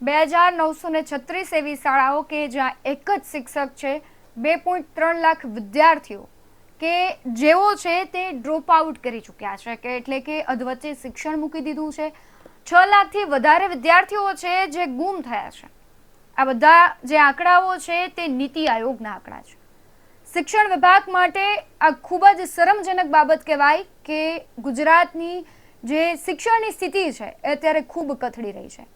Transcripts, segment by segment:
2936 એવી શાળાઓ કે જ્યાં એક જ શિક્ષક છે, 2.3 લાખ વિદ્યાર્થીઓ કે જેઓ છે તે ડ્રોપ આઉટ કરી ચૂક્યા છે, કે એટલે કે અધવચ્ચે શિક્ષણ મૂકી દીધું છે. 6 લાખથી વધારે વિદ્યાર્થીઓ છે જે ગુમ થયા છે. આ બધા જે આંકડાઓ છે તે નીતિ આયોગના આંકડા છે. શિક્ષણ વિભાગ માટે આ ખૂબ જ શરમજનક બાબત કહેવાય કે ગુજરાતની જે શિક્ષણની સ્થિતિ છે એ અત્યારે ખૂબ કથળી રહી છે.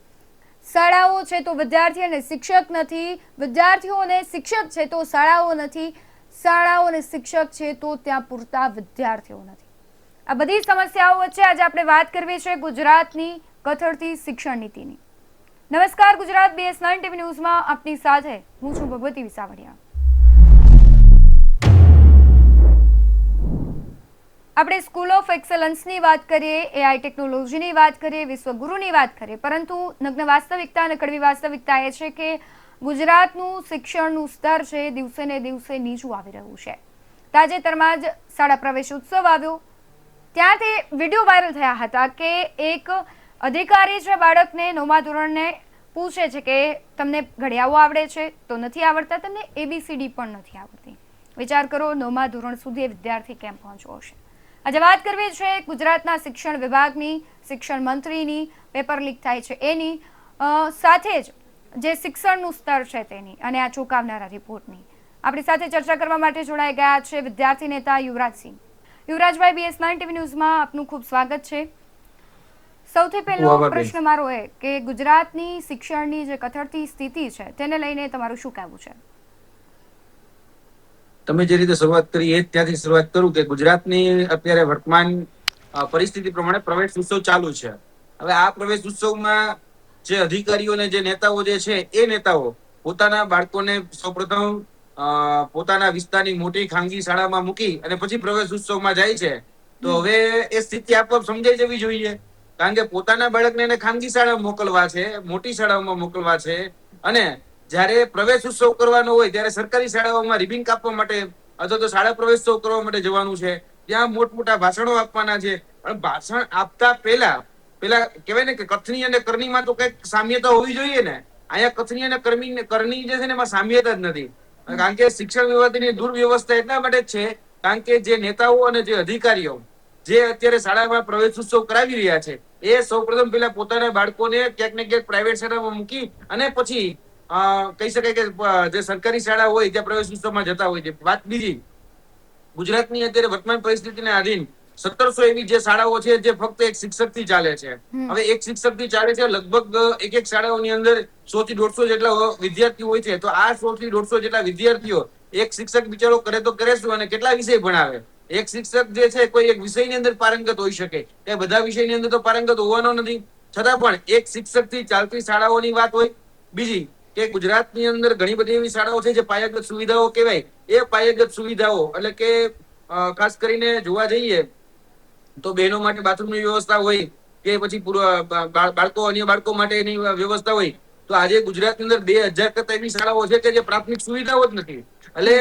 શાળાઓ છે તો વિદ્યાર્થી અને શિક્ષક નથી, વિદ્યાર્થીઓ અને શિક્ષક છે તો શાળાઓ નથી, શાળાઓ અને શિક્ષક છે તો ત્યાં પૂરતા વિદ્યાર્થીઓ નથી. આ બધી સમસ્યાઓ વચ્ચે આજે આપણે વાત કરવી છે ગુજરાતની કથળતી શિક્ષણ નીતિની. નમસ્કાર, ગુજરાત BS9 ટીવી ન્યૂઝમાં આપની સાથે હું છું ભગવતી વિસાવડિયા. આપણે સ્કૂલ ઓફ એક્સલન્સની વાત કરીએ, AI ટેકનોલોજીની વાત કરીએ, વિશ્વગુરુની વાત કરીએ, પરંતુ નગ્ન વાસ્તવિકતા અને કડવી વાસ્તવિકતા એ છે કે ગુજરાતનું શિક્ષણનું સ્તર છે દિવસે ને દિવસે નીચું આવી રહ્યું છે. તાજેતરમાં જ શાળા પ્રવેશ ઉત્સવ આવ્યો, ત્યાં તે વિડીયો વાયરલ થયા હતા કે એક અધિકારી છે બાળકને 9મા ધોરણને પૂછે છે કે તમને ઘડિયાળો આવડે છે? તો નથી આવડતા. તમને ABCD પણ નથી આવડતી. વિચાર કરો, 9મા ધોરણ સુધી વિદ્યાર્થી કેમ પહોંચ્યો હશે. આજે વાત કરવી છે ગુજરાતના શિક્ષણ વિભાગની, શિક્ષણ મંત્રીની, પેપર લીક થાય છે એની, સાથે જ જે શિક્ષણનું સ્તર છે તેની અને આ ચોંકાવનારા રિપોર્ટની. આપણી સાથે ચર્ચા કરવા માટે જોડાઈ ગયા છે વિદ્યાર્થી નેતા યુવરાજસિંહ. યુવરાજભાઈ, BS9 ટીવી ન્યૂઝમાં આપનું ખૂબ સ્વાગત છે. સૌથી પહેલો પ્રશ્ન મારો એ કે ગુજરાતની શિક્ષણની જે કથળતી સ્થિતિ છે તેને લઈને તમારું શું કહેવું છે? તમે જે રીતે શરૂઆત કરી એ ત્યાંથી શરૂઆત કરું કે ગુજરાતની અત્યારે વર્તમાન પરિસ્થિતિ પ્રમાણે પ્રવેશ ઉત્સવ ચાલુ છે. હવે આ પ્રવેશ ઉત્સવમાં જે અધિકારીઓ અને જે નેતાઓ જે છે એ નેતાઓ પોતાના બાળકોને સૌપ્રથમ પોતાના વિસ્તારની મોટી ખાનગી શાળામાં મૂકી અને પછી પ્રવેશ ઉત્સવમાં જાય છે. તો હવે એ સ્થિતિ આપોઆપ સમજાઈ જવી જોઈએ, કારણ કે પોતાના બાળકને એને ખાનગી શાળામાં મોકલવા છે, મોટી શાળાઓમાં મોકલવા છે, અને જ્યારે પ્રવેશ ઉત્સવ કરવાનો હોય ત્યારે સરકારી શાળાઓમાં રિબિન કાપવા માટે અથવા તો શાળા પ્રવેશોત્સવ કરવા માટે જવાનું છે. ત્યાં મોટમોટા ભાષણો આપવાના છે. પણ ભાષણ આપતા પેલા કહેવાય ને કે કથની અને કરણીમાં તો કઈક સામ્યતા હોવી જોઈએ ને. અહીંયા કથની અને કરણી જે છે ને એમાં સામ્યતા જ નથી. કારણ કે શિક્ષણ વિભાગની દુર્વ્યવસ્થા એટલા માટે જ છે કારણ કે જે નેતાઓ અને જે અધિકારીઓ જે અત્યારે શાળામાં પ્રવેશ ઉત્સવ કરાવી રહ્યા છે એ સૌપ્રથમ પેલા પોતાના બાળકોને ક્યાંક ને ક્યાંક પ્રાઇવેટ શાળામાં મૂકી અને પછી કહી શકાય કે જે સરકારી શાળા હોય ત્યાં પ્રવેશ ઉત્સવમાં જતા હોય છે. વાત બીજી, ગુજરાતની અત્યારે વર્તમાન પરિસ્થિતિને આધીન 1700 એવી જે શાળાઓ છે જે ફક્ત એક શિક્ષક થી ચાલે છે. હવે એક શિક્ષક થી ચાલે છે, લગભગ એક શાળાઓની અંદર 100 થી 150 જેટલા વિદ્યાર્થીઓ હોય છે. તો આ 100 થી 150 જેટલા વિદ્યાર્થીઓ એક શિક્ષક બિચારો કરે તો કરે શું અને કેટલા વિષય ભણાવે? એક શિક્ષક જે છે કોઈ એક વિષયની અંદર પારંગત હોઈ શકે, એ બધા વિષયની અંદર તો પારંગત હોવાનો નથી. છતાં પણ એક શિક્ષક થી ચાલતી શાળાઓની વાત હોય. બીજી કે ગુજરાતની અંદર ઘણી બધી એવી શાળાઓ છે જે પાયાગત સુવિધાઓ કહેવાય. એ પાયાગત સુવિધાઓ એટલે કે ખાસ કરીને જોવા જઈએ તો બહેનો માટે બાથરૂમની વ્યવસ્થા હોય કે પછી બાળકો અન્ય બાળકો માટેની વ્યવસ્થા હોય. તો આજે ગુજરાતની અંદર 2000 કરતા એવી શાળાઓ છે કે જે પ્રાથમિક સુવિધાઓ જ નથી. એટલે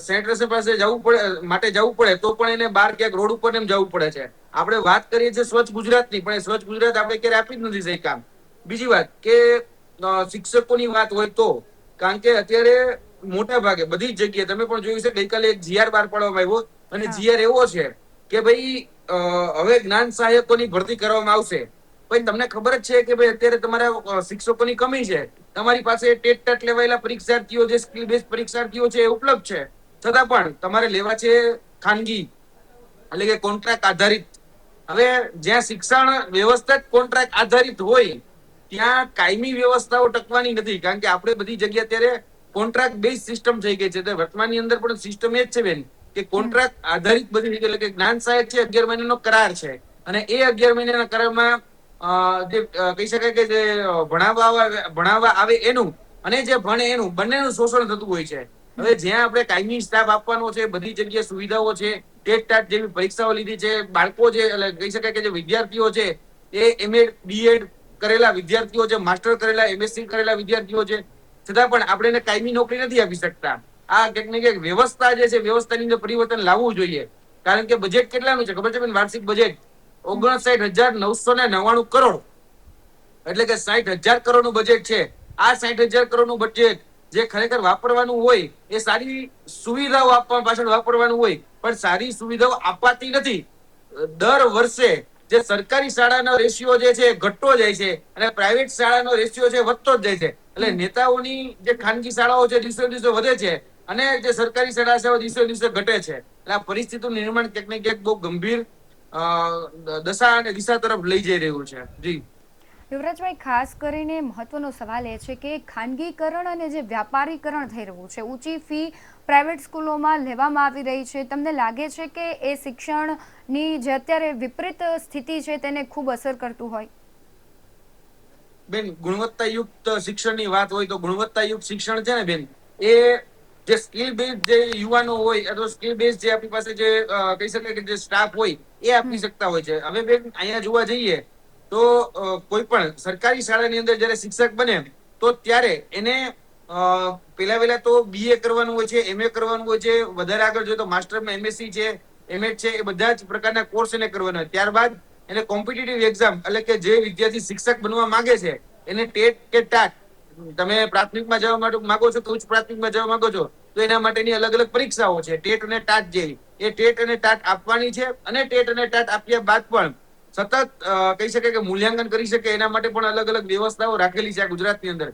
સેન્ટ્રસ પાસે જવું પડે માટે જવું પડે તો પણ એને બહાર ક્યાંક રોડ ઉપર એમ જવું પડે છે. આપણે વાત કરીએ છીએ સ્વચ્છ ગુજરાતની, પણ સ્વચ્છ ગુજરાત આપણે ક્યારે આપી જ નથી શક્યા. બીજી વાત કે શિક્ષકોની વાત હોય તો, કારણ કે અત્યારે મોટા ભાગે બધી જ જગ્યાએ તમે પણ જોયું છે, ગઈકાલે એક GR બહાર પાડવામાં આવ્યો અને GR એવો છે કે ભાઈ હવે જ્ઞાન સહાયકોની ભરતી કરવામાં આવશે. ભાઈ તમને ખબર જ છે કે ભાઈ અત્યારે તમારા શિક્ષકોની કમી છે. તમારી પાસે ટેટ ટાટ લેવાયેલા પરીક્ષાર્થીઓ જે સ્કિલ બેઝ પરીક્ષાર્થીઓ છે એ ઉપલબ્ધ છે. છતાં પણ તમારે લેવા છે ખાનગી એટલે કે કોન્ટ્રાક્ટ આધારિત. હવે જ્યાં શિક્ષણ વ્યવસ્થા જ કોન્ટ્રાક્ટ આધારિત હોય ત્યાં કાયમી વ્યવસ્થાઓ ટકવાની નથી, કારણ કે આપણે બધી જગ્યાએ અત્યારે કોન્ટ્રાક્ટ બેઝ સિસ્ટમ થઈ ગઈ છે. વર્તમાનની અંદર પણ સિસ્ટમ એ જ છે બેન કે કોન્ટ્રાક્ટ આધારિત બધી એટલે કે જ્ઞાન સહાયક છે 11 મહિનાનો કરાર છે, અને એ 11 મહિનાના કરારમાં જે કહી શકાય કે જે ભણાવવા આવે એનું અને જે ભણે એનું બંનેનું શોષણ થતું હોય છે. હવે જ્યાં આપણે કાયમી સ્ટાફ આપવાનો છે, બધી જગ્યાએ સુવિધાઓ છે, ટેટ ટાટ જેવી પરીક્ષાઓ લીધી છે, બાળકો છે એટલે કહી શકાય કે જે વિદ્યાર્થીઓ છે એ MA BEd કરેલા વિદ્યાર્થીઓ છે, માસ્ટર કરેલા MSc કરેલા વિદ્યાર્થીઓ છે, છતાં પણ આપણે એને કાયમી નોકરી નથી આપી શકતા. આ ક્યાંક ને ક્યાંક વ્યવસ્થા જે છે વ્યવસ્થાની અંદર પરિવર્તન લાવવું જોઈએ. કારણ કે બજેટ કેટલાનું છે ખબર છે બેન? વાર્ષિક બજેટ 59,999 કરોડ. એટલે કે 60,000 કરોડનું બજેટ છે. આ 60,000 કરોડનું બજેટ જે ખરેખર વાપરવાનું હોય એ સારી સુવિધાઓ આપવા પાછળ વાપરવાનું હોય, પણ સારી સુવિધાઓ અપાતી નથી. દર વર્ષે જે સરકારી શાળાનો રેશિયો જે છે એ ઘટતો જાય છે અને પ્રાઇવેટ શાળાનો રેશિયો છે વધતો જ જાય છે. એટલે નેતાઓની જે ખાનગી શાળાઓ છે દિવસે દિવસે વધે છે અને જે સરકારી શાળા છે દિવસે દિવસે ઘટે છે. એટલે આ પરિસ્થિતિનું નિર્માણ ક્યાંક ને ક્યાંક બહુ ગંભીર દશા અને દિશા તરફ લઈ જઈ રહ્યું છે. જી યુવરાજભાઈ, ખાસ કરીને મહત્વનો સવાલ એ છે કે ખાનગીકરણ અને જે વ્યાપારીકરણ થઈ રહ્યું છે, ઊંચી ફી પ્રાઇવેટ સ્કૂલોમાં લેવામાં આવી રહી છે, તમને લાગે છે કે એ શિક્ષણની જે અત્યારે વિપરીત સ્થિતિ છે તેને ખૂબ અસર કરતું હોય? બેન, ગુણવત્તાયુક્ત શિક્ષણની વાત હોય તો ગુણવત્તાયુક્ત શિક્ષણ છે ને બેન, એ જે સ્કિલ બેઝ જે યુવાનો હોય અથવા સ્કિલ બેઝ જે આપણી પાસે જે કહી શકાય કે જે સ્ટાફ હોય એ આપી શકતા હોય છે. હવે બેન અહીંયા જોવા જઈએ તો કોઈ પણ સરકારી શાળાની અંદર જયારે શિક્ષક બને તો ત્યારે એને પેલા તો BA કરવાનું હોય છે, MA કરવાનું હોય છે, વધારે આગળ જોઈએ તો માસ્ટરમાં MSc છે, MA છે, એ બધા જ પ્રકારના કોર્સ એને કરવાના હોય. ત્યારબાદ એને કોમ્પિટિટિવ એક્ઝામ એટલે કે જે વિદ્યાર્થી શિક્ષક બનવા માંગે છે એને ટેટ કે ટાટ, તમે પ્રાથમિકમાં જવા માટે માંગો છો તો ઉચ્ચ પ્રાથમિકમાં જવા માંગો છો તો એના માટેની અલગ અલગ પરીક્ષાઓ છે, ટેટ અને ટાટ જેવી. એ ટેટ અને ટાટ આપવાની છે અને ટેટ અને ટાટ આપ્યા બાદ પણ સતત કહી શકાય કે મૂલ્યાંકન કરી શકે એના માટે પણ અલગ અલગ વ્યવસ્થાઓ રાખેલી છે આ ગુજરાતની અંદર.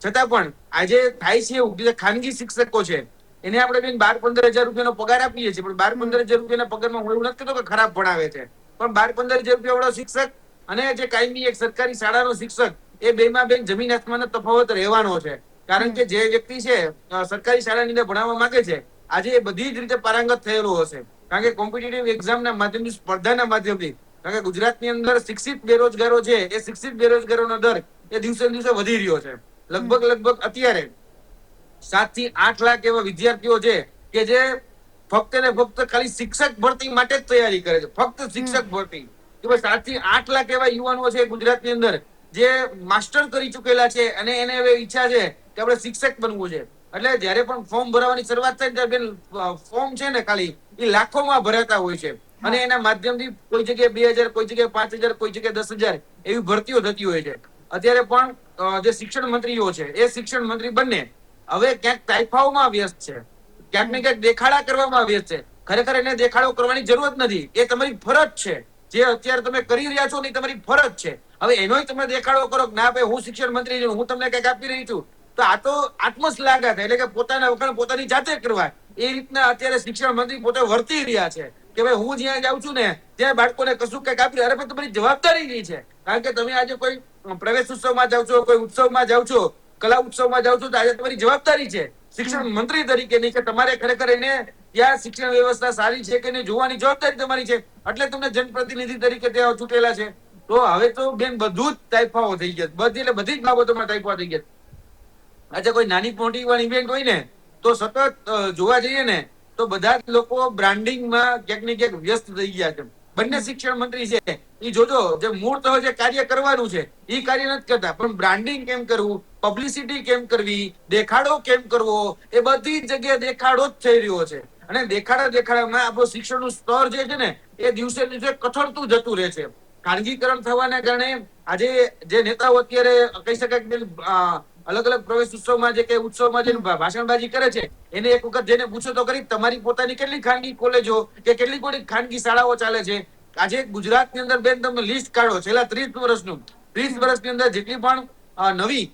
છતાં પણ આજે થાય છે એવું કે ખાનગી શિક્ષકો છે એને આપણે બેન 12-15 હજાર રૂપિયાનો પગાર આપીએ છીએ, પણ 12-15 હજાર રૂપિયાના પગારમાં હું એવું નથી કહેતો કે ખરાબ ભણાવે છે, પણ 12-15 હજાર રૂપિયા વાળો શિક્ષક અને જે કાયમી એક સરકારી શાળાનો શિક્ષક એ બેમાં બેન જમીન આસમાનનો તફાવત રહેવાનો છે. કારણ કે જે વ્યક્તિ છે સરકારી શાળાની અંદર ભણાવવા માંગે છે આજે એ બધી જ રીતે પારંગત થયેલો હશે, કારણ કે કોમ્પિટિટિવ એક્ઝામના માધ્યમથી, સ્પર્ધાના માધ્યમથી. કારણ કે ગુજરાતની અંદર શિક્ષિત બેરોજગારો છે એ શિક્ષિત બેરોજગારોનો દર એ દિવસે દિવસે વધી રહ્યો છે. લગભગ અત્યારે 7 થી 8 લાખ એવા વિદ્યાર્થીઓ છે કે જે ફક્ત ને ફક્ત ખાલી શિક્ષક ભરતી માટે જ તૈયારી કરે છે, ફક્ત શિક્ષક ભરતી. કે ભાઈ 7 થી 8 લાખ એવા યુવાનો છે ગુજરાતની અંદર જે માસ્ટર કરી ચુકેલા છે અને એને હવે ઈચ્છા છે કે આપણે શિક્ષક બનવું છે. એટલે જયારે પણ ફોર્મ ભરવાની શરૂઆત થાય ત્યારે બેન ફોર્મ છે ને ખાલી એ લાખોમાં ભરાતા હોય છે અને એના માધ્યમથી કોઈ જગ્યાએ 2,000, કોઈ જગ્યાએ 5,000, કોઈ જગ્યાએ 10,000 એવી ભરતીઓ થતી હોય છે. અત્યારે પણ જે શિક્ષણ મંત્રીઓ છે એ શિક્ષણ મંત્રી બંને હવે ક્યાંક તાઇફાઓમાં વ્યસ્ત છે, ક્યાંક ને ક્યાંક દેખાડા કરવામાં વ્યસ્ત છે. ખરેખર એને દેખાડો કરવાની જરૂરત નથી, એ તમારી ફરજ છે. જે અત્યારે તમે કરી રહ્યા છો ને તમારી ફરજ છે. હવે એનોય તમે દેખાડો કરો કે ના ભાઈ હું શિક્ષણ મંત્રી છું, હું તમને કઈક આપી રહી છું, તો આ તો આત્મશ્લાઘા થાય, એટલે કે પોતાના વખાણ પોતાની જાતે કરવા. એ રીતના અત્યારે શિક્ષણ મંત્રી પોતે વર્તી રહ્યા છે કે ભાઈ હું જ્યાં જાઉં છું ને ત્યાં બાળકોને કશું કઈક આપી. અરે પણ તમારી જવાબદારી નહીં છે, કારણ કે તમે આજે કોઈ પ્રવેશ ઉત્સવમાં જાઓ છો, કોઈ ઉત્સવમાં જાઓ છો, કલા ઉત્સવમાં જાઓ છો, તો આજે તમારી જવાબદારી છે શિક્ષણ મંત્રી તરીકેની કે તમારે ખરેખર એને ત્યાં શિક્ષણ વ્યવસ્થા સારી છે કે નહીં જોવાની જવાબદારી તમારી છે. એટલે તમને જનપ્રતિનિધિ તરીકે ત્યાં ચૂંટેલા છે. તો હવે તો બેન બધું જ તાઇફાઓ થઈ ગયા, બધી એટલે બધી જ બાબતોમાં તાઇફા થઈ ગયા. આજે કોઈ નાની મોટી પણ ઇવેન્ટ હોય ને તો સતત જોવા જઈએ ને તો બધા જ લોકો બ્રાન્ડિંગમાં ક્યાંક ને ક્યાંક વ્યસ્ત થઈ ગયા છે. બંને શિક્ષણ મંત્રી છે એ જોજો જે મૂળ તો જે કાર્ય કરવાનું છે એ કાર્ય નથી કરતા, પણ બ્રાન્ડિંગ કેમ કરવું, પબ્લિસિટી કેમ કરવી, દેખાડો કેમ કરવો, એ બધી જ જગ્યાએ દેખાડો જ થઈ રહ્યો છે. અને દેખાડામાં આપણું શિક્ષણનું સ્તર જે છે ને એ દિવસે દિવસે કથળતું જતું રહે છે. ખાનગીકરણ થવાના કારણે આજે જે નેતાઓ અત્યારે કહી શકાય કે અલગ અલગ પ્રવેશ ઉત્સવમાં જે કે ઉત્સવમાં જે ભાષણબાજી કરે છે એને એક વખત જેને પૂછો તો ખરી તમારી પોતાની કેટલી ખાનગી કોલેજો કે કેટલી ખાનગી શાળાઓ ચાલે છે. આજે ગુજરાતની અંદર બેન તમે લિસ્ટ કાઢો છેલ્લા 30 વર્ષનું, 30 વર્ષની અંદર જેટલી પણ નવી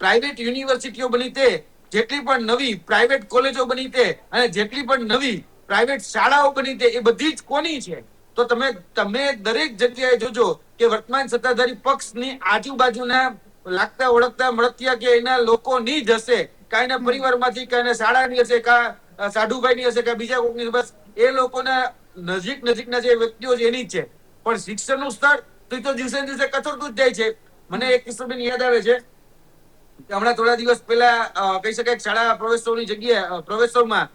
પ્રાઇવેટ યુનિવર્સિટીઓ બની તે, જેટલી પણ નવી પ્રાઇવેટ કોલેજો બની તે અને જેટલી પણ નવી પ્રાઇવેટ શાળાઓ બની તે, એ બધી જ કોની છે? તો તમે દરેક જગ્યાએ જોજો કે વર્તમાન સત્તાધારી પક્ષની આજુબાજુના લાગતા ઓળખતા મળતિયા કે એના લોકોની જ હશે, કાંઈ એના પરિવારમાંથી, કાંઈ એના શાળાની હશે, કાં સાઢુભાઈની હશે, કાં બીજા કોઈની. બસ એ લોકોના નજીકના જે વ્યક્તિઓ છે એની જ છે. પણ શિક્ષણનું સ્તર તો દિવસે દિવસે કચોરતું જ જાય છે. મને એક કિસ્સો બેન યાદ આવે છે કે હમણાં થોડા દિવસ પહેલા કહી શકાય શાળા પ્રવેશોની જગ્યાએ પ્રવેશોમાં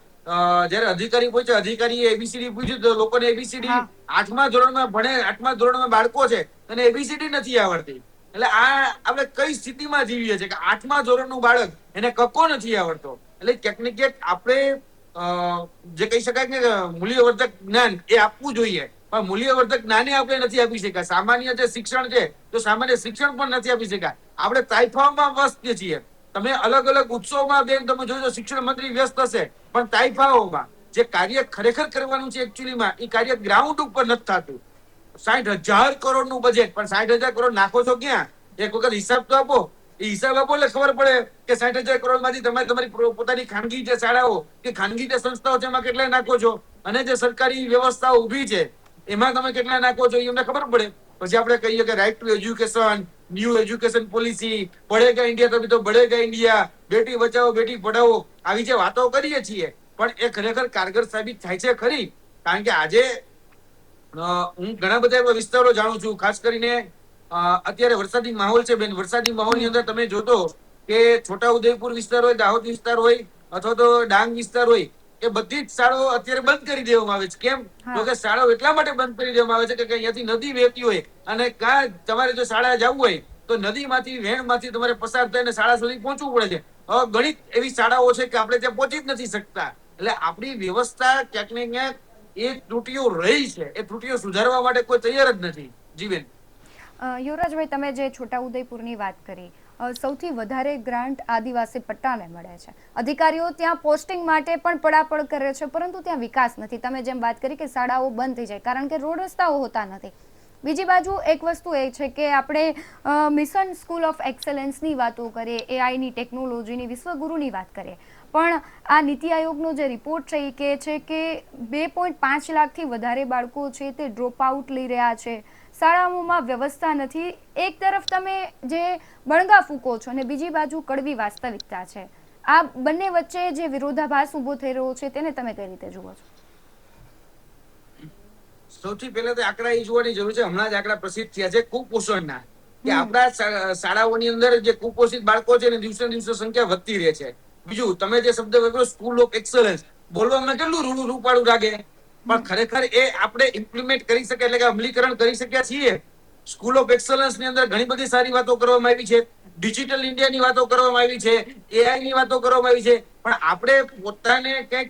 જયારે અધિકારી પૂછ્યા, અધિકારીએ ABCD પૂછ્યું તો લોકોને ABCD 8મા ધોરણમાં ભણે, 8મા ધોરણમાં બાળકો છે અને ABCD નથી આવડતી. એટલે આ આપણે કઈ સ્થિતિમાં જીવીએ છીએ કે 8મા ધોરણનું બાળક એને કક્કો નથી આવડતો. એટલે ક્યાંક ને ક્યાંક આપણે જે કહી શકાય કે મૂલ્યવર્ધક જ્ઞાન એ આપવું જોઈએ. પણ મૂલ્યવર્ધક જ્ઞાને આપણે નથી આપી શક્યા. સામાન્ય જે શિક્ષણ છે તો સામાન્ય શિક્ષણ પણ નથી આપી શક્યા. આપણે તાઇફાઓમાં વ્યસ્ત છીએ. તમે અલગ અલગ ઉત્સવમાં બેન તમે જોજો શિક્ષણ મંત્રી વ્યસ્ત હશે, પણ તાઇફાઓમાં જે કાર્ય ખરેખર કરવાનું છે એકચ્યુઅલીમાં એ કાર્ય ગ્રાઉન્ડ ઉપર નથી થતું. 60,000 કરોડનું બજેટ, પણ 60,000 કરોડ નાખો છો ક્યાં? એક વખત હિસાબ તો આપો. એ હિસાબ આપો એટલે ખબર પડે કે 60,000 કરોડમાંથી તમે તમારી પોતાની ખાનગી જે શાળાઓ કે ખાનગી જે સંસ્થાઓ છે એમાં કેટલા નાખો છો, અને જે સરકારી વ્યવસ્થાઓ ઊભી છે એમાં તમે કેટલા નાખો છો એ અમને ખબર પડે. પછી આપણે કહીએ કે right to education, new education policy, બઢેગા ઇન્ડિયા તभी તો બઢેગા ઇન્ડિયા, બેટી બચાવો બેટી પઢાઓ, આવી જે વાતો કરીએ છીએ પણ એ ખરેખર કારગર સાબિત થાય છે ખરી? કારણ કે આજે હું ઘણા બધા એવા વિસ્તારો જાણું છું, ખાસ કરીને અત્યારે વરસાદી માહોલ છે બેન. વરસાદી માહોલની અંદર તમે જોતો કે છોટાઉદેપુર વિસ્તાર હોય, દાહોદ વિસ્તાર હોય અથવા તો ડાંગ વિસ્તાર હોય, એ બધી જ શાળાઓ અત્યારે બંધ કરી દેવામાં આવે છે. કેમ? તો કે શાળાઓ એટલા માટે બંધ કરી દેવામાં આવે છે કે અહીંયાથી નદી વહેતી હોય અને કાં તમારે જો શાળા જવું હોય તો નદીમાંથી વહેણમાંથી તમારે પસાર થઈને શાળા સુધી પહોંચવું પડે છે. ગણિત એવી શાળાઓ છે કે આપણે ત્યાં પહોંચી જ નથી શકતા. એટલે આપણી વ્યવસ્થા ક્યાંક ને ક્યાંક એ ત્રુટીઓ રહી છે. એ ત્રુટીઓ સુધારવા માટે કોઈ તૈયાર જ નથી. જી બેન. યુવરાજભાઈ, તમે જે છોટાઉદેપુરની વાત કરી, સૌથી વધારે ગ્રાન્ટ આદિવાસી પટ્ટાને મળે છે. અધિકારીઓ ત્યાં પોસ્ટિંગ માટે પણ પડાપડ કરે છે, પરંતુ ત્યાં વિકાસ નથી. તમે જેમ વાત કરી કે શાળાઓ બંધ થઈ જાય કારણ કે રોડ રસ્તાઓ હોતા નથી. બીજી બાજુ એક વસ્તુ એ છે કે આપણે મિશન સ્કૂલ ઓફ એક્સેલન્સની વાતો કરીએ, એઆઈની ટેકનોલોજીની, વિશ્વગુરુની વાત કરીએ, પણ આ નીતિ આયોગનો જે રિપોર્ટ છે એ કહે છે કે 2.5 લાખથી વધારે બાળકો છે તે ડ્રોપ આઉટ લઈ રહ્યા છે. શાળાઓમાં વ્યવસ્થા નથી. એક તરફ તમે જે બણગા ફૂંકો છો અને બીજી બાજુ કડવી વાસ્તવિકતા છે. આ બંને વચ્ચે જે વિરોધાભાસ ઉભો થઈ રહ્યો છે તેને તમે કઈ રીતે જુઓ છો? સૌથી પહેલા તો આંકડા એ જોવાની જરૂર છે. હમણાં જ આંકડા પ્રસિદ્ધ થયા છે કુપોષણના, કે આપણા શાળાઓની અંદર જે કુપોષિત બાળકો છે ને દિવસે દિવસે સંખ્યા વધતી રહે છે. બીજું, તમે જે શબ્દ વાપર્યો સ્કૂલ ઓફ એક્સલન્સ, બોલવામાં કેટલું રૂપાળું લાગે, પણ ખરેખર એ આપણે ઇમ્પ્લિમેન્ટ કરી શકીએ, એટલે કે અમલીકરણ કરી શક્યા છીએ. સ્કૂલ ઓફ એક્સલન્સ ની અંદર ઘણી બધી સારી વાતો કરવામાં આવી છે. ડિજિટલ ઇન્ડિયાની વાતો કરવામાં આવી છે, એઆઈ ની વાતો કરવામાં આવી છે, પણ આપણે પોતાને કંઈક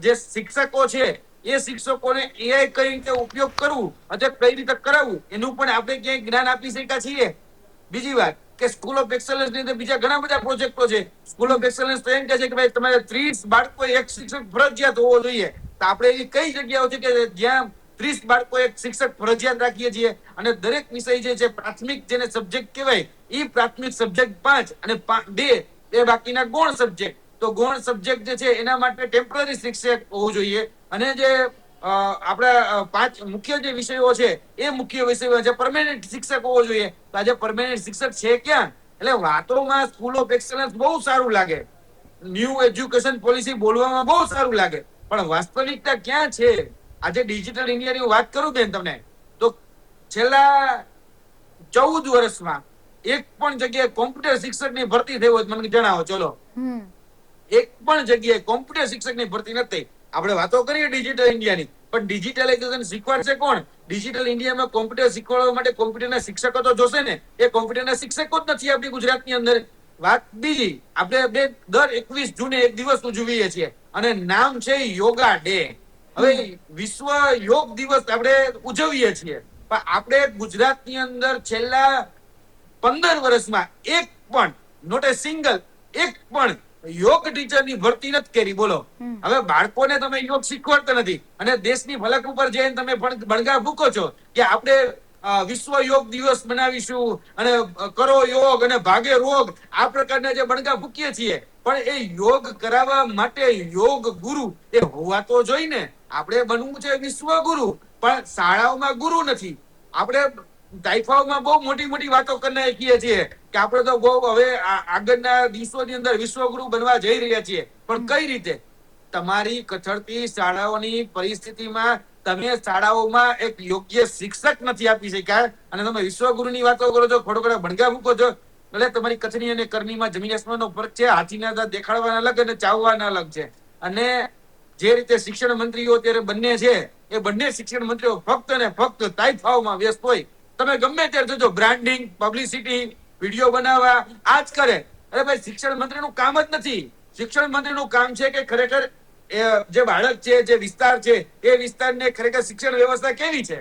જે શિક્ષકો છે એ શિક્ષકોને એઆઈ કઈ રીતે ઉપયોગ કરવું અથવા કઈ રીતે કરાવવું એનું પણ આપણે ક્યાંય જ્ઞાન આપી શક્યા છીએ. બીજી વાત કે સ્કૂલ ઓફ એક્સલન્સ ની અંદર બીજા ઘણા બધા પ્રોજેક્ટો છે. સ્કૂલ ઓફ એક્સલન્સ તો એમ કહે છે કે ભાઈ તમારે 30 બાળકો એક શિક્ષક ફરજિયાત હોવો જોઈએ. તો આપણે એવી કઈ જગ્યાઓ છે કે જ્યાં 30 બાળકો એક શિક્ષક ફરજિયાત રાખીએ છીએ અને દરેક વિષય જે છે પ્રાથમિક જેને સબ્જેક્ટ કહેવાય એ પ્રાથમિક સબ્જેક્ટ 5 અને 2 એ બાકીના ગૌણ સબ્જેક્ટ. તો ગૌણ સબ્જેક્ટ જે છે એના માટે ટેમ્પરરી શિક્ષક હોવું જોઈએ, અને જે આપણા 5 મુખ્ય જે વિષયો છે એ મુખ્ય વિષયો છે પરમેનન્ટ શિક્ષક હોવો જોઈએ. તો આજે પરમેનન્ટ શિક્ષક છે ક્યાં? એટલે વાતોમાં સ્કૂલ ઓફ એક્સલન્સ બહુ સારું લાગે, ન્યૂ એજ્યુકેશન પોલિસી બોલવામાં બહુ સારું લાગે, પણ વાસ્તવિકતા ક્યાં છે? આજે ડિજિટલ ઇન્ડિયાની વાત કરું બેન તમને, તો છેલ્લા 14 વર્ષમાં એક પણ જગ્યાએ કોમ્પ્યુટર શિક્ષકની ભરતી થઈ હોય મને જણાવો. ચલો, એક પણ જગ્યાએ કોમ્પ્યુટર શિક્ષકની ભરતી નથી. આપણે વાતો કરીએ ડિજિટલ ઇન્ડિયાની, પણ ડિજિટલાઇઝેશન શીખવાડશે કોણ? ડિજિટલ ઇન્ડિયામાં કોમ્પ્યુટર શીખવાડવા માટે કોમ્પ્યુટરના શિક્ષકો તો જોશે ને. એ કોમ્પ્યુટરના શિક્ષકો જ નથી આપણી ગુજરાતની અંદર. વાત બીજી, આપણે દર 21 જૂને એક દિવસ ઉજવીએ છીએ અને નામ છે યોગા ડે. હવે વિશ્વ યોગ દિવસ આપણે ઉજવીએ છીએ, પણ આપણે ગુજરાતની અંદર છેલ્લા 15 વર્ષમાં એક પણ, નોટ એ સિંગલ, એક પણ યોગ ટીચરની ભરતી નથી કરી. બોલો, હવે બાળકોને તમે યોગ શીખવાડતા નથી અને દેશની ફલક ઉપર જઈને તમે બણગા ફૂંકો છો કે આપણે વિશ્વ યોગ દિવસ બનાવીશું અને કરો યોગ અને ભાગે રોગ, આ પ્રકારના જે બણગા ફૂંકીએ છીએ. પણ એ યોગ કરાવવા માટે યોગ ગુરુ એ હોવા તો જોઈને. આપણે બનવું છે વિશ્વ ગુરુ, પણ શાળાઓમાં ગુરુ નથી. આપણે તાઇફાઓમાં બહુ મોટી મોટી વાતો કરીને કહીએ છીએ કે આપણે તો બહુ હવે આગળના દિવસોની અંદર વિશ્વગુરુ બનવા જઈ રહ્યા છીએ, પણ કઈ રીતે? તમારી કથળતી શાળાઓની પરિસ્થિતિમાં તમે શાળાઓમાં એક યોગ્ય શિક્ષક નથી આપી શક્યા અને તમે વિશ્વગુરુની વાતો કરો છો, ખોટો ભણગા મૂકો છો. એટલે તમારી કથની અને કરણીમાં જમીન આસમાનનો ફરક છે. હાથીના દાંત દેખાડવાના અલગ અને ચાવવાના અલગ છે. અને જે રીતે શિક્ષણ મંત્રીઓ અત્યારે બંને છે, એ બંને શિક્ષણ મંત્રીઓ ફક્ત ને ફક્ત તાઇફાઓમાં વ્યસ્ત હોય. તમે ગમે ત્યારે જોજો, બ્રાન્ડિંગ, પબ્લિસિટી, વિડીયો બનાવવા આ જ કરે. અરે ભાઈ, શિક્ષણ મંત્રીનું કામ જ નથી. શિક્ષણ મંત્રીનું કામ છે કે ખરેખર જે બાળક છે, જે વિસ્તાર છે, એ વિસ્તારને ખરેખર શિક્ષણ વ્યવસ્થા કેવી છે.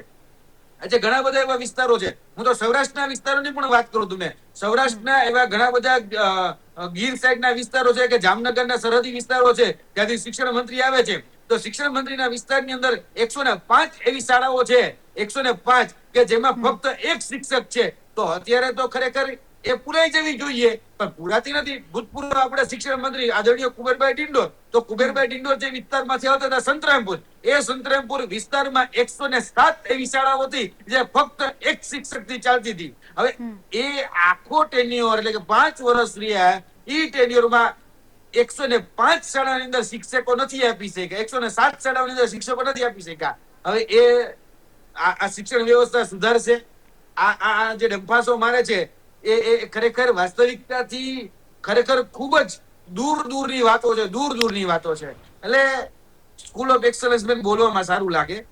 આજે ઘણા બધા એવા વિસ્તારો છે, હું તો સૌરાષ્ટ્રના વિસ્તારોની પણ વાત કરું તમને. સૌરાષ્ટ્રના એવા ઘણા બધા ગીર સાઈડના વિસ્તારો છે કે જામનગરના સરહદી વિસ્તારો છે, ત્યાંથી શિક્ષણ મંત્રી આવે છે. તો શિક્ષણ મંત્રીના વિસ્તારની અંદર 105 એવી શાળાઓ છે, 105 કે જેમાં ફક્ત એક શિક્ષક છે. તો અત્યારે તો ખરેખર એ પુરાઈ જવી જોઈએ, પણ પુરાતી નથી. ભૂતપૂર્વ આપણે શિક્ષણ મંત્રી આદરણીય કુબેરભાઈ ડિંડોર, તો કુબેરભાઈ ડિંડોર જે વિસ્તારમાંથી આવતા હતા સંતરામપુર, એ સંતરામપુર વિસ્તારમાં 107 એવી શાળાઓ હતી જે ફક્ત એક શિક્ષક થી ચાલતી હતી. હવે એ આખો ટેન્યુઅર એટલે કે 5 વર્ષ રહ્યા, ઈ ટેન્યુઅરમાં 105 શાળાની અંદર શિક્ષકો નથી આપી શક્યા, 107 શાળાઓની અંદર શિક્ષકો નથી આપી શક્યા. હવે એ આ શિક્ષણ વ્યવસ્થા સુધારશે? આ જે ડંફાસો મારે છે એ ખરેખર વાસ્તવિકતાથી ખરેખર ખૂબ જ દૂરની વાતો છે, દૂરની વાતો છે. એટલે સ્કૂલ ઓફ એક્સલન્સ બેન બોલવામાં સારું લાગે,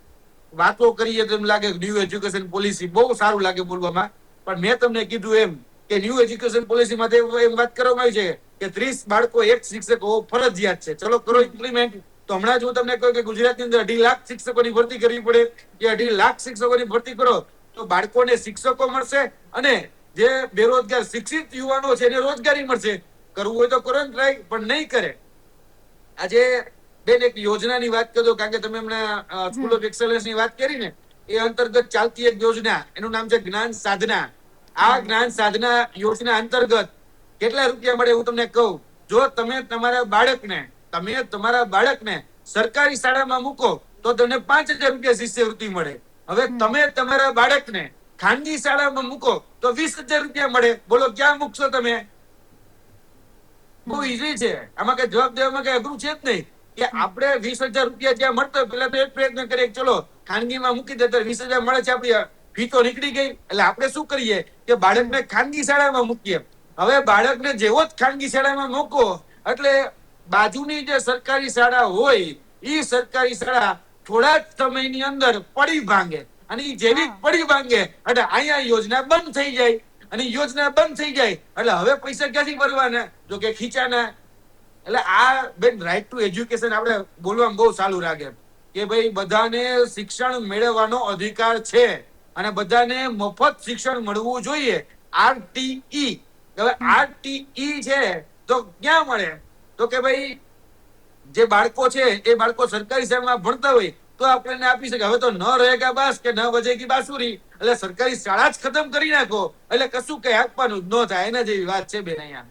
વાતો કરીએ તો એમ લાગે ન્યુ એજ્યુકેશન પોલિસી બહુ સારું લાગે બોલવામાં, પણ મેં તમને કીધું એમ કે ન્યુ એજ્યુકેશન પોલિસીમાં એમ વાત કરવામાં આવી છે કે 30 બાળકો એક શિક્ષક હોવો ફરજિયાત છે. ચલો કરો ઇમ્પ્લિમેન્ટ. તો હમણાં જ હું તમને કહું કે ગુજરાતની અંદર 2.5 લાખ શિક્ષકોની ભરતી કરવી પડે, કે 2.5 લાખ શિક્ષકોની ભરતી કરો તો બાળકોને શિક્ષકો મળશે અને જે બેરોજગાર શિક્ષિત યુવાનો છે એને રોજગારી મળશે. કરવું હોય તો કરો ને ટ્રાય, પણ નહીં કરે. આજે બેન એક યોજનાની વાત કરો, કારણ કે તમે હમણાં સ્કૂલ ઓફ એક્સલન્સ ની વાત કરી ને, એ અંતર્ગત ચાલતી એક યોજના, એનું નામ છે જ્ઞાન સાધના. આ જ્ઞાન સાધના યોજના અંતર્ગત કેટલા રૂપિયા મળે હું તમને કહું. જો તમે તમારા બાળકને સરકારી શાળામાં મૂકો તો તમને 5,000 રૂપિયા શિષ્યવૃત્તિ મળે. હવે તમે તમારા બાળકને ખાનગી શાળામાં મૂકો તો 20,000 રૂપિયા મળે. બોલો ક્યાં મૂકશો તમે? બહુ ઈઝી છે, આમાં કઈ જવાબ દેવામાં કઈ અઘરું છે જ નહીં. કે આપણે 20,000 રૂપિયા જ્યાં મળતો પેલા તો એક પ્રયત્ન કરીએ, ચલો ખાનગીમાં મૂકી દે તો 20,000 મળે છે, આપણી ફી તો નીકળી ગઈ. એટલે આપણે શું કરીએ કે બાળકને ખાનગી શાળામાં મૂકીએ. હવે બાળકને જેવો જ ખાનગી શાળામાં મૂકો એટલે બાજુની જે સરકારી શાળા હોય એ સરકારી શાળા થોડા જ સમયની અંદર પડી ભાંગે, અને જેવી પડી ભાંગે એટલે અહીંયા યોજના બંધ થઈ જાય. અને યોજના બંધ થઈ જાય એટલે હવે પૈસા ક્યાંથી ભરવાના? જો કે ખીચાના. એટલે આ બેન રાઈટ ટુ એજ્યુકેશન આપણે બોલવામાં બહુ સારું લાગે કે ભાઈ બધાને શિક્ષણ મેળવવાનો અધિકાર છે અને બધાને મફત શિક્ષણ મળવું જોઈએ. RTE. હવે RTE છે તો ક્યાં મળે? તો કે ભાઈ જે બાળકો છે એ બાળકો સરકારી શાળામાં ભણતા હોય તો આપણે આપી શકે. હવે તો ન રહેગા બાસ કે ન વજેગી બાસુરી, એટલે સરકારી શાળા જ ખતમ કરી નાખો એટલે કશું કઈ આપવાનું જ ન થાય. એના જેવી વાત છે બેન. અહીંયા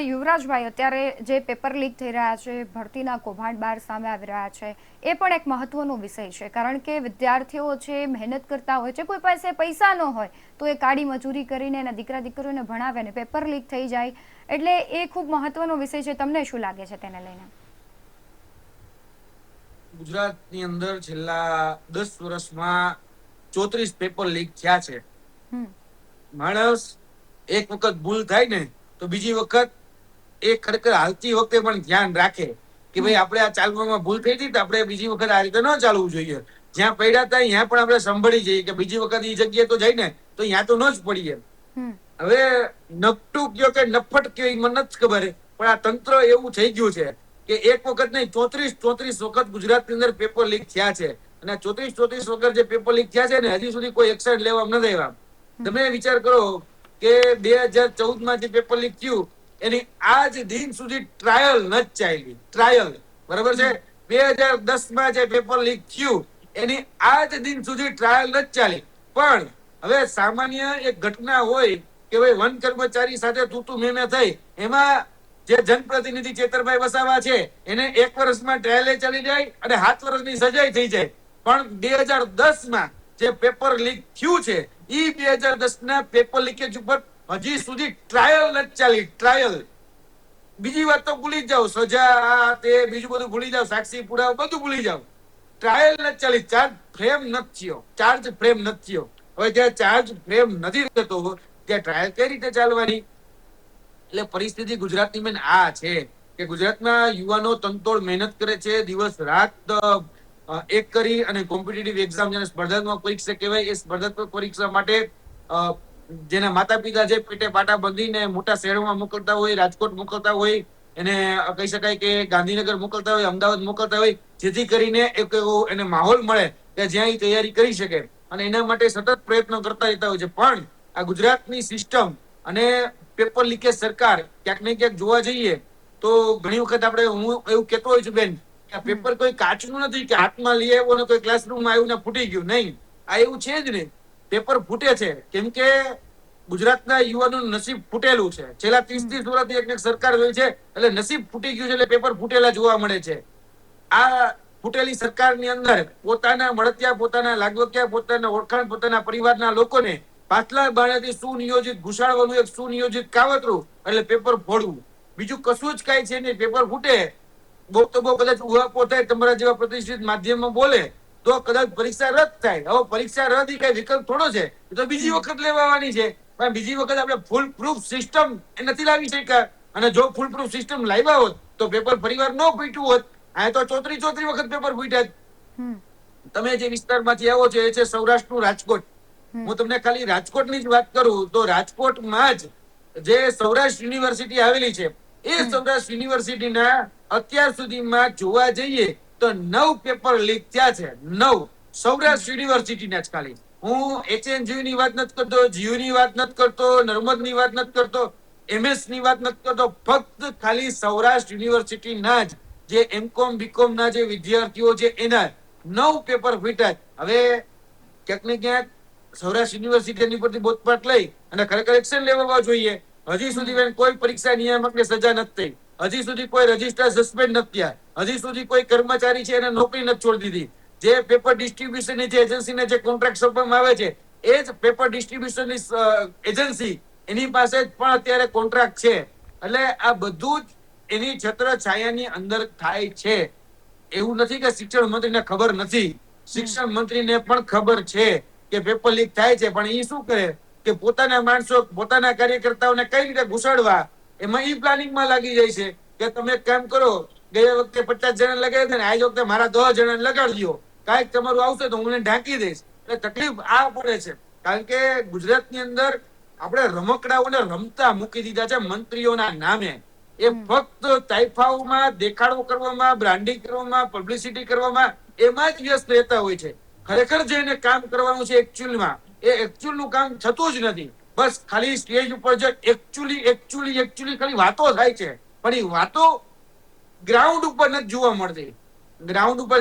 યુવરાજભાઈ, અત્યારે જે પેપર લીક થઈ રહ્યા છે, ભરતીના કૌભાંડ બહાર સામે આવી રહ્યા છે, એ પણ એક મહત્વનો વિષય છે. કારણ કે વિદ્યાર્થીઓ છે મહેનત કરતા હોય છે, કોઈ પાસે પૈસા ન હોય તો એ કાળી મજૂરી કરીને એના દીકરા દીકરીઓને ભણાવે ને પેપર લીક થઈ જાય, એટલે એ ખૂબ મહત્વનો વિષય છે. તમને શું લાગે છે તેને લઈને? ગુજરાતની અંદર છેલ્લા 10 વર્ષમાં 34 પેપર લીક થયા છે. માણસ એક વખત ભૂલ થાય ને તો બીજી વખત એ ખરેખર હાલતી વખતે પણ ધ્યાન રાખે કે ભાઈ આપણે આ ચાલવામાં ભૂલ થઈ હતી તો આપણે બીજી વખત આ રીતે ન ચાલવું જોઈએ. જ્યાં પડ્યા હતા ત્યાં પણ આપણે સંભળી જઈએ કે બીજી વખત એ જગ્યાએ તો જાય ને તો ત્યાં તો ન જ પડીએ. હવે નપટું કયો કે નફટ કયો એ મને નથી ખબર, પણ આ તંત્ર એવું થઈ ગયું છે કે એક વખત નહીં 34 વખત ગુજરાતની અંદર પેપર લીક થયા છે. અને 34 વખત જે પેપર લીક થયા છે ને હજી સુધી કોઈ એક્શન લેવામાં નથી આવ્યા. તમે વિચાર કરો કે 2014માં જે પેપર લીક થયું એની આજ દિન સુધી ટ્રાયલ ન ચાલી. ટ્રાયલ બરાબર છે. 2010માં જે પેપર લીક થયું એની આજ દિન સુધી ટ્રાયલ ન ચાલી. પણ હવે સામાન્ય એક ઘટના હોય કે ભાઈ વન કર્મચારી સાથે તૂતુ મેમે થઈ, એમાં જે જનપ્રતિનિધિ ચેતરભાઈ વસાવા છે એને 1 વર્ષમાં ટ્રાયલે ચાલી જાય અને 7 વર્ષની સજાઈ થઈ જાય. પણ 2010માં જે પેપર લીક થયું છે એ 2010ના પેપર લીકેજ ઉપર હજી સુધી ટ્રાયલ નથી ચાલી. ટ્રાયલ. બીજી વાત તો ભૂલી જાઓ, સજા તે બીજું બધું ભૂલી જાઓ, સાક્ષી પુરાવા બધું ભૂલી જાઓ. ટ્રાયલ નથી ચાલી. ચાર્જ ફ્રેમ નથી થયો. હવે જ્યાં ચાર્જ ફ્રેમ નથી થતો ત્યાં ટ્રાયલ કઈ રીતે ચાલવાની? એટલે પરિસ્થિતિ ગુજરાતની બેન આ છે કે ગુજરાતના યુવાનો તનતોડ મહેનત કરે છે, દિવસ રાત એક કરી અને કોમ્પિટિટિવ એક્ઝામ જેને સ્પર્ધાત્મક પરીક્ષા કહેવાય એ સ્પર્ધાત્મક પરીક્ષા માટે જેના માતા પિતા છે પેટે પાટા બાંધીને મોટા શહેરોમાં મોકલતા હોય, રાજકોટ મોકલતા હોય, એને કહી શકાય કે ગાંધીનગર મોકલતા હોય, અમદાવાદ મોકલતા હોય, જેથી કરીને એક એવો એને માહોલ મળે કે જ્યાં એ તૈયારી કરી શકે, અને એના માટે સતત પ્રયત્નો કરતા રહેતા હોય છે. પણ આ ગુજરાતની સિસ્ટમ અને પેપર લીકેજ સરકાર ક્યાંક ને ક્યાંક જોવા જઈએ તો ઘણી વખત હું એવું કહેતો હોય છું બેન કે આ પેપર કોઈ કાચનું નથી કે હાથમાં લઈ આવ્યો ને કોઈ ક્લાસરૂમમાં આવ્યું ને ફૂટી ગયું. નહીં, આ એવું છે જ નહીં. પેપર ફૂટે છે કેમ કે ગુજરાતના યુવાનોનું નસીબ ફૂટેલું છે. છેલ્લા 30 વર્ષથી એક સરકાર હોય છે એટલે નસીબ ફૂટી ગયું છે, એટલે પેપર ફૂટેલા જોવા મળે છે. આ ફૂટેલી સરકારની અંદર પોતાના મળતિયા, પોતાના લાગવકિયા, પોતાના ઓળખાણ, પોતાના પરિવારના લોકોને પાછલા બારણેથી સુનિયોજિત ઘુસાડવાનું એક સુનિયોજિત કાવતરું, એટલે પેપર ફોડવું. બીજું કશું જ કાંઈ છે નહીં. પેપર ફૂટે, બહુ તો બહુ કદાચ ઉહાપો થાય, તમારા જેવા પ્રતિષ્ઠિત માધ્યમમાં બોલે તો કદાચ પરીક્ષા રદ થાય. હવે પરીક્ષા રદ એ કઈ વિકલ્પ થોડો છે, એ તો બીજી વખત લેવાની છે. પણ બીજી વખત આપણે ફૂલ પ્રૂફ સિસ્ટમ નથી લાવી શક્યા. અને જો ફૂલ પ્રૂફ સિસ્ટમ લાવ્યા હોત તો પેપર ફરીવાર ન ફૂટ્યું હોત. આ તો 34 વખત પેપર ફૂટ્યા. તમે જે વિસ્તારમાંથી આવો છો એ છે સૌરાષ્ટ્રનું રાજકોટ. હું તમને ખાલી રાજકોટની જ વાત કરું તો રાજકોટમાં જ જે સૌરાષ્ટ્ર યુનિવર્સિટી આવેલી છે, એ સૌરાષ્ટ્ર યુનિવર્સિટીના અત્યાર સુધીમાં જોવા જઈએ તો 9 પેપર લીક થયા છે. 9 સૌરાષ્ટ્ર યુનિવર્સિટીના જ ખાલી. હું HNGU ની વાત નથી કરતો, GU ની વાત નથી કરતો, નર્મદ ની વાત નથી કરતો, MS ની વાત નથી કરતો. ફક્ત ખાલી સૌરાષ્ટ્ર યુનિવર્સિટીના જ જે MCOM BCOM ના જે વિદ્યાર્થીઓ છે એના 9 પેપર ફૂટ્યા. હવે ક્યાંક ને ક્યાંક સૌરાષ્ટ્ર યુનિવર્સિટી પરથી બોધપાઠ લઈ અને ખરેખર એક્શન લેવા જોઈએ. હજી સુધી કોઈ પરીક્ષા નિયામકને સજા નથી થઈ. હજી સુધી કોઈ રજિસ્ટ્રાર સસ્પેન્ડ નથી થયા. હજી સુધી કોઈ કર્મચારી છે એને નોકરી નથી છોડી દીધી. જે પેપર ડિસ્ટ્રીબ્યુશનની જે એજન્સીને જે કોન્ટ્રાક્ટ સોંપવામાં આવે છે એ જ પેપર ડિસ્ટ્રીબ્યુશનની એજન્સી એની પાસે જ પણ અત્યારે કોન્ટ્રાક્ટ છે. એટલે આ બધું જ એની છત્ર છાયાની અંદર થાય છે. એવું નથી કે શિક્ષણ મંત્રીને ખબર નથી. શિક્ષણ મંત્રીને પણ ખબર છે કે પેપર લીક થાય છે, પણ એ શું કરે કે પોતાના માણસો, પોતાના કાર્યકર્તાઓને કઈ રીતે ઘુસાડવા, એમાં ઈ પ્લાનિંગમાં લાગી જાય છે કે તમે કામ કરો, ગયા વખતે 50 જણા લગાવ્યા હતા ને આજ વખતે મારા 10 જણા લગાડી દો, કાંઈક તમારું આવશે તો હું એને ઢાંકી દઈશ. એટલે તકલીફ આ પડે છે કારણ કે ગુજરાતની અંદર આપણે રમકડાઓને રમતા મૂકી દીધા છે મંત્રીઓના નામે. એ ફક્ત તાઇફાઓમાં દેખાડો કરવામાં, બ્રાન્ડિંગ કરવામાં, પબ્લિસિટી કરવામાં એમાં જ વ્યસ્ત રહેતા હોય છે. ખરેખર જેને કામ કરવાનું છે એકચ્યુઅલમાં એ એકચ્યુઅલનું કામ થતું જ નથી. બસ ખાલી સ્ટેજ ઉપર જે એકચ્યુઅલી ખાલી વાતો થાય છે, પણ એ વાતો ગ્રાઉન્ડ ઉપર નથી જોવા મળતી. ગ્રાઉન્ડ ઉપર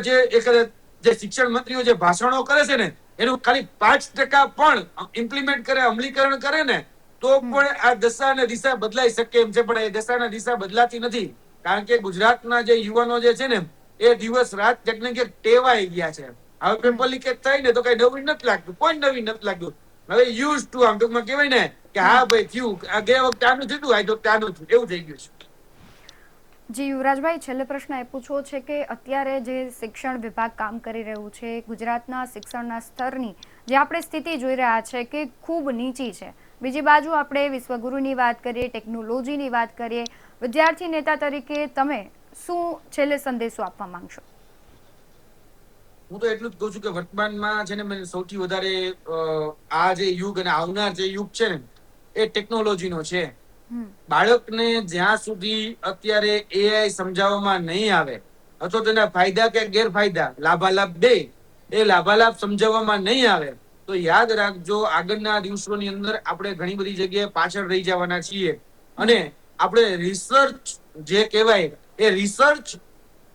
જે શિક્ષણ મંત્રીઓ જે ભાષણો કરે છે ને એનું ખાલી 5% પણ ઇમ્પ્લિમેન્ટ કરે, અમલીકરણ કરે ને તો પણ આ દશા અને દિશા બદલાઈ શકે એમ છે. પણ એ દશા અને દિશા બદલાતી નથી કારણ કે ગુજરાતના જે યુવાનો જે છે ને એ દિવસ રાત ક્યાંક ને ક્યાંક ટેવાઈ ગયા છે. હવે પેપર લીકેજ થાય ને તો કઈ નવીન નથી લાગતું, કોઈ નવીન નથી લાગતું. હવે યુઝ ટુ, આમ ટૂંકમાં કહેવાય ને કે હા ભાઈ થયું, આ ગયા વખતે આનું થયું, આ વખતે આનું થયું, એવું થઈ ગયું છે. જી યુવરાજભાઈ, છેલ્લે પ્રશ્ન એ પૂછવો છે કે અત્યારે જે શિક્ષણ વિભાગ કામ કરી રહ્યું છે, ગુજરાતના શિક્ષણના સ્તરની જે આપણે સ્થિતિ જોઈ રહ્યા છે કે ખૂબ નીચી છે. બીજી બાજુ આપણે વિશ્વગુરુની વાત કરીએ, ટેકનોલોજીની વાત કરીએ, વિદ્યાર્થી નેતા તરીકે તમે શું છેલ્લે સંદેશો આપવા માંગશો? હું તો એટલું જ કહું છું કે વર્તમાનમાં છે ને સૌથી વધારે આ જે યુગ અને આવનાર જે યુગ છે ને એ ટેકનોલોજીનો છે. બાળકને જ્યાં સુધી અત્યારે AI સમજાવવામાં નહીં આવે અથવા તેના ફાયદા કે ગેરફાયદા, લાભાલાભ બે, એ લાભાલાભ સમજાવવામાં નહીં આવે તો યાદ રાખજો આગળના દિવસોની અંદર આપણે ઘણી બધી જગ્યાએ પાછળ રહી જવાના છીએ. અને આપણે રિસર્ચ જે કહેવાય એ રિસર્ચ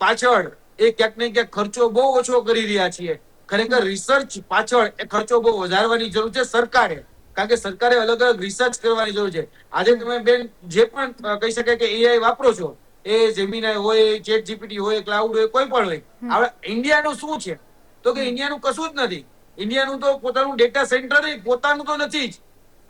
પાછળ એ ક્યાંક ને ક્યાંક ખર્ચો બહુ ઓછો કરી રહ્યા છીએ. ખરેખર રિસર્ચ પાછળ એ ખર્ચો બહુ વધારવાની જરૂર છે સરકારે, કારણ કે સરકારે અલગ અલગ રિસર્ચ કરવાની જરૂર છે. આજે તમે બેન જે પણ કહી શકાય કે AI વાપરો છો, એ જેમિનાઈ હોય, ChatGPT હોય, ક્લાઉડ હોય, કોઈ પણ હોય, હવે ઇન્ડિયાનું શું છે તો કે ઇન્ડિયાનું કશું જ નથી. ઇન્ડિયાનું તો પોતાનું ડેટા સેન્ટર પોતાનું તો નથી જ.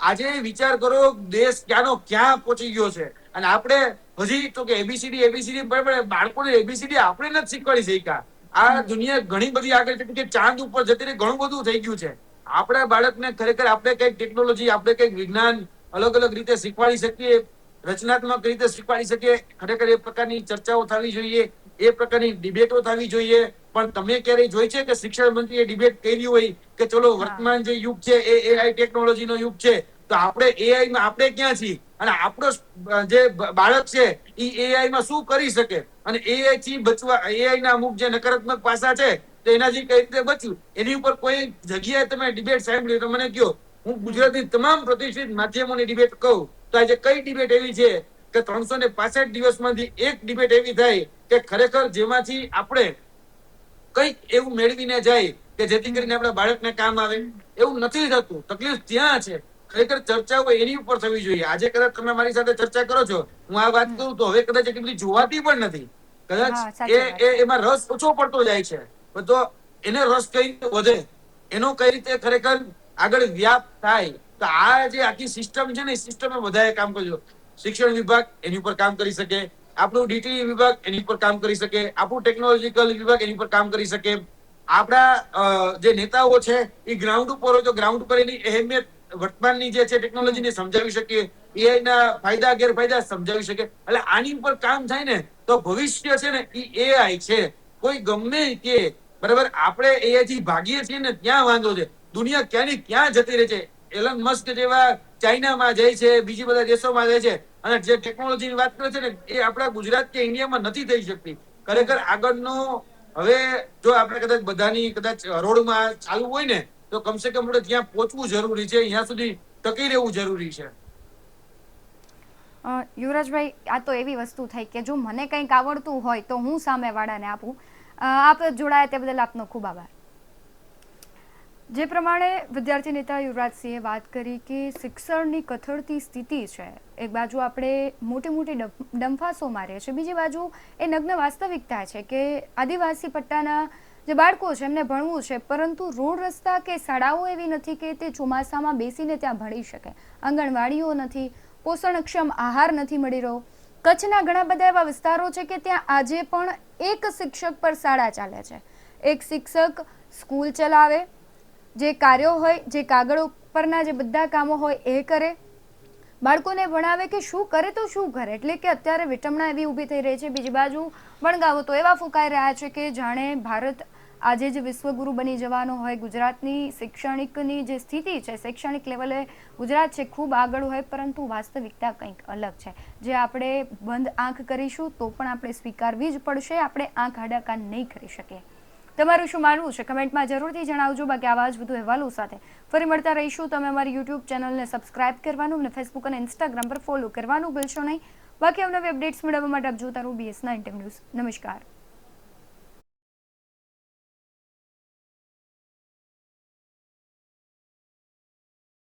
આજે વિચાર કરો દેશ ક્યાંનો ક્યાં પહોંચી ગયો છે અને આપણે હજી તો કે એબીસીડી બરાબર બાળકોને એબીસીડી આપણે નથી શીખવાડી શક્યા. આ દુનિયા ઘણી બધી આગળ છે કે ચાંદ ઉપર જતી રહી, ઘણું બધું થઈ ગયું છે. આપણા બાળકને ખરેખર આપણે કઈક ટેકનોલોજી, આપણે કઈક વિજ્ઞાન અલગ અલગ રીતે શીખવાડી શકીએ, રચનાત્મક રીતે શીખવાડી શકીએ. ખરેખર એ પ્રકારની ચર્ચાઓ થવી જોઈએ, એ પ્રકારની ડિબેટો થવી જોઈએ. પણ તમે ક્યારેય જોઈ છે કે શિક્ષણ મંત્રીએ ડિબેટ કરી હોય કે ચલો વર્તમાન જે યુગ છે એ AI ટેકનોલોજીનો યુગ છે તો આપણે AI માં આપણે ક્યાં છીએ અને આપણો જે બાળક છે એ એઆઈ માં શું કરી શકે અને એઆઈ થી બચવા, એઆઈ ના અમુક જે નકારાત્મક પાસા છે તો એનાથી કઈ રીતે બચવું, એની ઉપર કોઈ જગ્યાએ તમે ડિબેટ સાંભળી તો મને કહો. હું ગુજરાતની તમામ પ્રતિષ્ઠિત માધ્યમોની ડિબેટ કહું તો આજે કઈ ડિબેટ એવી છે કે 365 દિવસમાંથી એક ડિબેટ એવી થાય કે ખરેખર જેમાંથી આપણે કંઈક એવું મેળવીને જાય કે જેથી કરીને આપણા બાળકને કામ આવે? એવું નથી થતું. તકલીફ ત્યાં છે. ખરેખર ચર્ચાઓ એની ઉપર થવી જોઈએ. આજે કદાચ તમે મારી સાથે ચર્ચા કરો છો, હું આ વાત કરું તો હવે કદાચ એટલી બધી જોવાતી પણ નથી. કદાચ હા, સાચી વાત છે. એમાં રસ ઓછો પડતો જાય છે. તો એને રસ કઈ રીતે વધે, એનો કઈ રીતે ખરેખર આગળ વ્યાપ થાય, તો આ જે આખી સિસ્ટમ છે ને, એ સિસ્ટમે બધાએ કામ કરજો. શિક્ષણ વિભાગ એની ઉપર કામ કરી શકે, આપણું ડીટી વિભાગ એની ઉપર કામ કરી શકે, આપણું ટેકનોલોજીકલ વિભાગ એની ઉપર કામ કરી શકે, આપણા જે નેતાઓ છે એ ગ્રાઉન્ડ ઉપર હોય તો ગ્રાઉન્ડ ઉપર એની અહેમિયત વર્તમાનની જે છે ટેકનોલોજીને સમજાવી શકે, એઆઈ ના ફાયદા ગેરફાયદા સમજાવી શકે. એટલે આની ઉપર કામ થાય ને તો ભવિષ્ય છે ને એ એઆઈ છે. કોઈ ગમે કે બરાબર, આપણે એઆઈ થી ભાગીએ છીએ ને ત્યાં વાંધો છે. દુનિયા ક્યાંની ક્યાં જતી રહે છે. એલન મસ્ક જેવા ચાઇનામાં જાય છે, બીજી બધા દેશોમાં જાય છે, અને જે ટેકનોલોજીની વાત કરે છે ને એ આપણા ગુજરાત કે ઇન્ડિયામાં નથી થઈ શકતી. ખરેખર આગળનો હવે જો આપણે કદાચ બધાની કદાચ હરોળમાં ચાલુ હોય ને તો કમસે કમ આપણે ત્યાં પહોંચવું જરૂરી છે, અહીંયા સુધી ટકી રહેવું જરૂરી છે. યુવરાજભાઈ, આ તો એવી વસ્તુ થઈ કે જો મને કંઈક આવડતું હોય તો હું સામેવાળાને આપું. આપ જોડાયા તે બદલ આપનો ખૂબ આભાર. જે પ્રમાણે વિદ્યાર્થી નેતા યુવરાજસિંહે વાત કરી કે શિક્ષણની કથળતી સ્થિતિ છે, એક બાજુ આપણે મોટી મોટી ડંફાસો મારીએ છીએ, બીજી બાજુ એ નગ્ન વાસ્તવિકતા છે કે આદિવાસી પટ્ટાના જે બાળકો છે એમને ભણવું છે, પરંતુ રોડ રસ્તા કે શાળાઓ એવી નથી કે તે ચોમાસામાં બેસીને ત્યાં ભણી શકે, આંગણવાડીઓ નથી, પોષણક્ષમ આહાર નથી મળી રહ્યો. કચ્છના ઘણા બધા એવા વિસ્તારો છે કે ત્યાં આજે પણ એક શિક્ષક પર શાળા ચાલે છે. એક શિક્ષક સ્કૂલ ચલાવે, જે કાર્યો હોય, જે કાગળ પરના જે બધા કામો હોય એ કરે, બાળકોને ભણાવે કે શું કરે તો શું કરે. એટલે કે અત્યારે વિટમણા એવી ઊભી થઈ રહી છે. બીજી બાજુ વણગાવો તો એવા ફૂંકાઈ રહ્યા છે કે જાણે ભારત આજે જ વિશ્વગુરુ બની જવાનો હોય. ગુજરાતની શૈક્ષણિકની જે સ્થિતિ છે, શૈક્ષણિક લેવલે ગુજરાત છે ખૂબ આગળ હોય, પરંતુ વાસ્તવિકતા કંઈક અલગ છે, જે આપણે બંધ આંખ કરીશું તો પણ આપણે સ્વીકારવી જ પડશે. આપણે આંખ આડા કાન નહીં કરી શકીએ. તમારું શું માનવું છે કમેન્ટમાં જરૂરથી જણાવજો. બાકી આવા જ વધુ અહેવાલો સાથે ફરી મળતા રહીશું. તમે અમારી યુટ્યુબ ચેનલને સબસ્ક્રાઇબ કરવાનું અને ફેસબુક અને ઇન્સ્ટાગ્રામ પર ફોલો કરવાનું ભૂલશો નહીં. બાકી અવનવી અપડેટ્સ મેળવવા માટે આપ જોતા રહો BS9 ન્યૂઝ. નમસ્કાર.